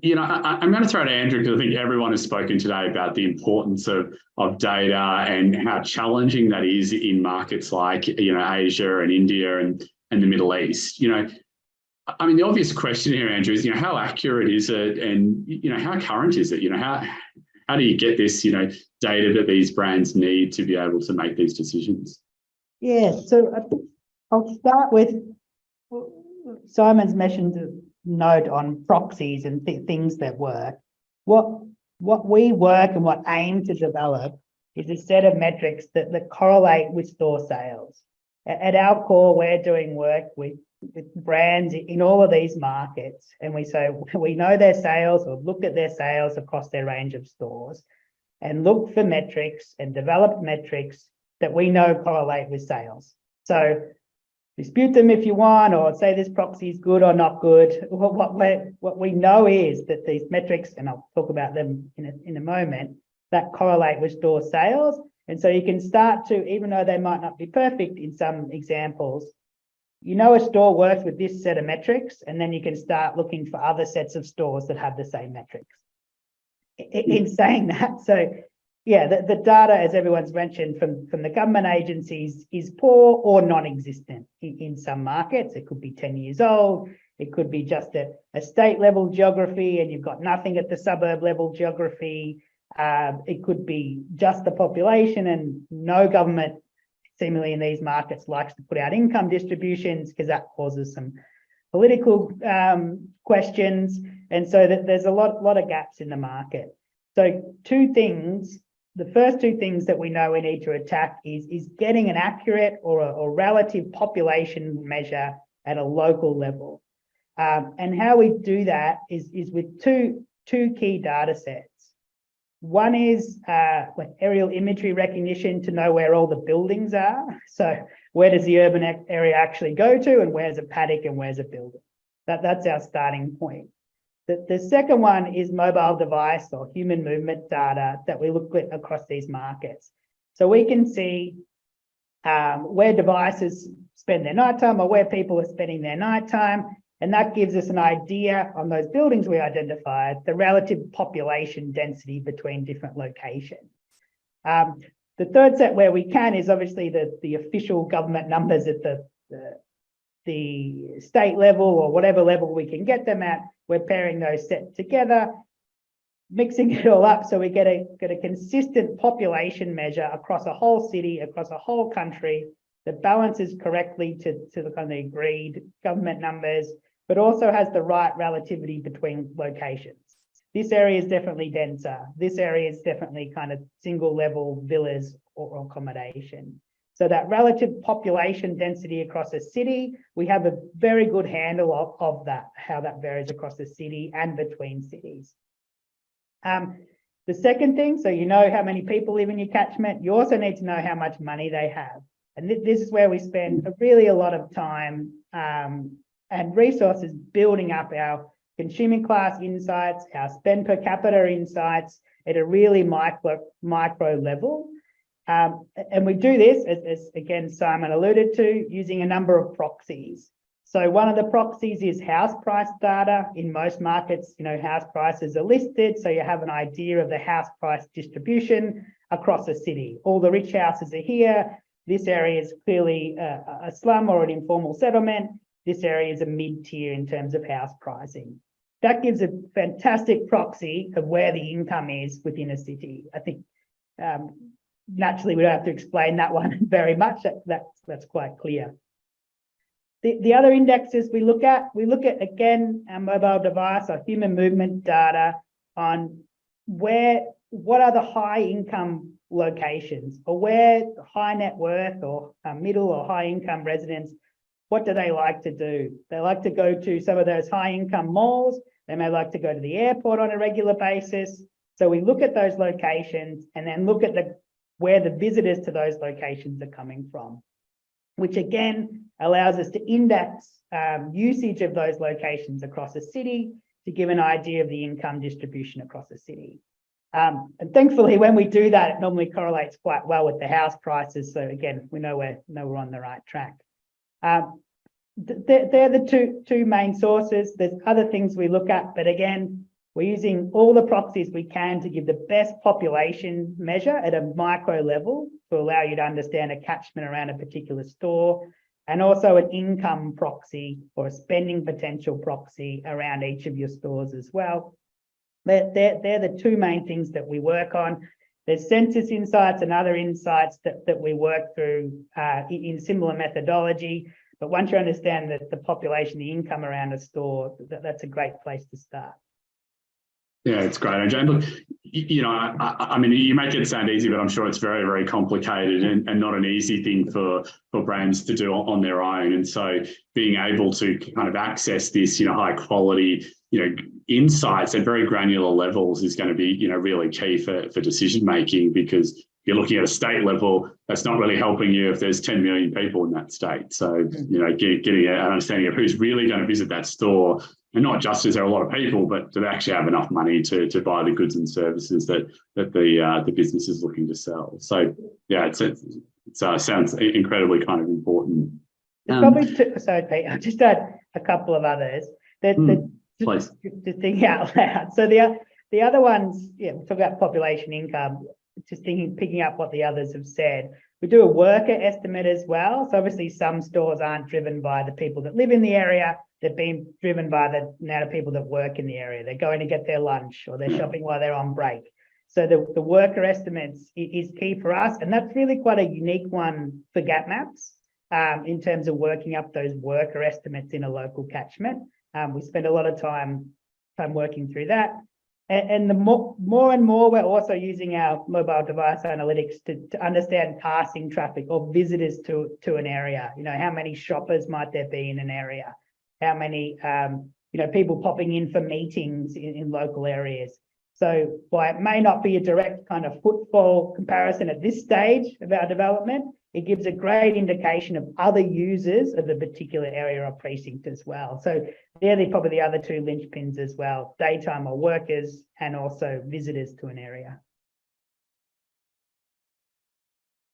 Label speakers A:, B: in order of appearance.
A: I'm going to throw to Andrew because I think everyone has spoken today about the importance of data and how challenging that is in markets like, Asia and India and the Middle East. I mean, the obvious question here, Andrew, is, how accurate is it, and, how current is it? How do you get this, data that these brands need to be able to make these decisions?
B: Yeah, so I'll start with Simon's mentioned the note on proxies and things that work. What we work and what aim to develop is a set of metrics that correlate with store sales. At our core, we're doing work with brands in all of these markets, and we say we know their sales or look at their sales across their range of stores and look for metrics and develop metrics that we know correlate with sales. So dispute them if you want, or say this proxy is good or not good. What we know is that these metrics, and I'll talk about them in a moment, that correlate with store sales. And so you can start to, even though they might not be perfect in some examples, a store works with this set of metrics, and then you can start looking for other sets of stores that have the same metrics. In saying that, so yeah, the data, as everyone's mentioned, from the government agencies is poor or non-existent in some markets. It could be 10 years old. It could be just a state level geography and you've got nothing at the suburb level geography. It could be just the population, and no government seemingly in these markets likes to put out income distributions because that causes some political questions. And so there's a lot of gaps in the market. So the first two things that we know we need to attack is getting an accurate or relative population measure at a local level. And how we do that is with two key data sets. One is like aerial imagery recognition to know where all the buildings are. So where does the urban area actually go to, and where's a paddock and where's a building? That's our starting point. The second one is mobile device or human movement data that we look at across these markets. So we can see where devices spend their nighttime or where people are spending their nighttime. And that gives us an idea on those buildings we identified, the relative population density between different locations. The third set where we can is obviously the official government numbers at the state level or whatever level we can get them at. We're pairing those sets together, mixing it all up so we get a consistent population measure across a whole city, across a whole country that balances correctly to the kind of agreed government numbers, but also has the right relativity between locations. This area is definitely denser. This area is definitely kind of single level villas or accommodation. So that relative population density across a city, we have a very good handle of that, how that varies across the city and between cities. The second thing, so you know how many people live in your catchment, you also need to know how much money they have. And this is where we spend really a lot of time and resources building up our consuming class insights, our spend per capita insights at a really micro level. And we do this, as again, Simon alluded to, using a number of proxies. So one of the proxies is house price data. In most markets, house prices are listed, so you have an idea of the house price distribution across a city. All the rich houses are here. This area is clearly a slum or an informal settlement. This area is a mid-tier in terms of house pricing. That gives a fantastic proxy of where the income is within a city. I think naturally we don't have to explain that one very much. That's quite clear. The other indexes we look at again our mobile device, our human movement data on what are the high income locations, or where high net worth or middle or high income residents, what do they like to do? They like to go to some of those high income malls. They may like to go to the airport on a regular basis. So we look at those locations and then look at where the visitors to those locations are coming from, which again allows us to index usage of those locations across a city to give an idea of the income distribution across a city. And thankfully, when we do that, it normally correlates quite well with the house prices. So again, we know we're on the right track. They're the two main sources. There's other things we look at, but again, We're using all the proxies we can to give the best population measure at a micro level to allow you to understand a catchment around a particular store, and also an income proxy or a spending potential proxy around each of your stores as well. They're the two main things that we work on. There's census insights and other insights that we work through in similar methodology. But once you understand the population, the income around a store, that's a great place to start.
A: Yeah, it's great, AJ. Look, you know, I mean, you make it sound easy, but I'm sure it's very, very complicated and not an easy thing for brands to do on their own. And so being able to kind of access this, you know, high quality, you know, insights at very granular levels is going to be, you know, really key for decision making, because you're looking at a state level, that's not really helping you if there's 10 million people in that state. So, you know, getting an understanding of who's really going to visit that store, and not just is there a lot of people, but do they actually have enough money to buy the goods and services that the business is looking to sell. So, yeah, it sounds incredibly kind of important.
B: Probably, sorry, Pete, I'll just add a couple of others.
A: Please.
B: To think out loud. So the other ones, yeah, we talk about population income, just picking up what the others have said. We do a worker estimate as well. So obviously some stores aren't driven by the people that live in the area. They're being driven by the amount of people that work in the area. They're going to get their lunch or they're shopping while they're on break. So the worker estimates is key for us. And that's really quite a unique one for GapMaps in terms of working up those worker estimates in a local catchment. We spend a lot of time working through that. And the more and more, we're also using our mobile device analytics to understand passing traffic or visitors to an area. You know, how many shoppers might there be in an area? How many, you know, people popping in for meetings in local areas? So while it may not be a direct kind of footfall comparison at this stage of our development, it gives a great indication of other users of the particular area or precinct as well. So they're probably the other two linchpins as well: daytime or workers, and also visitors to an area.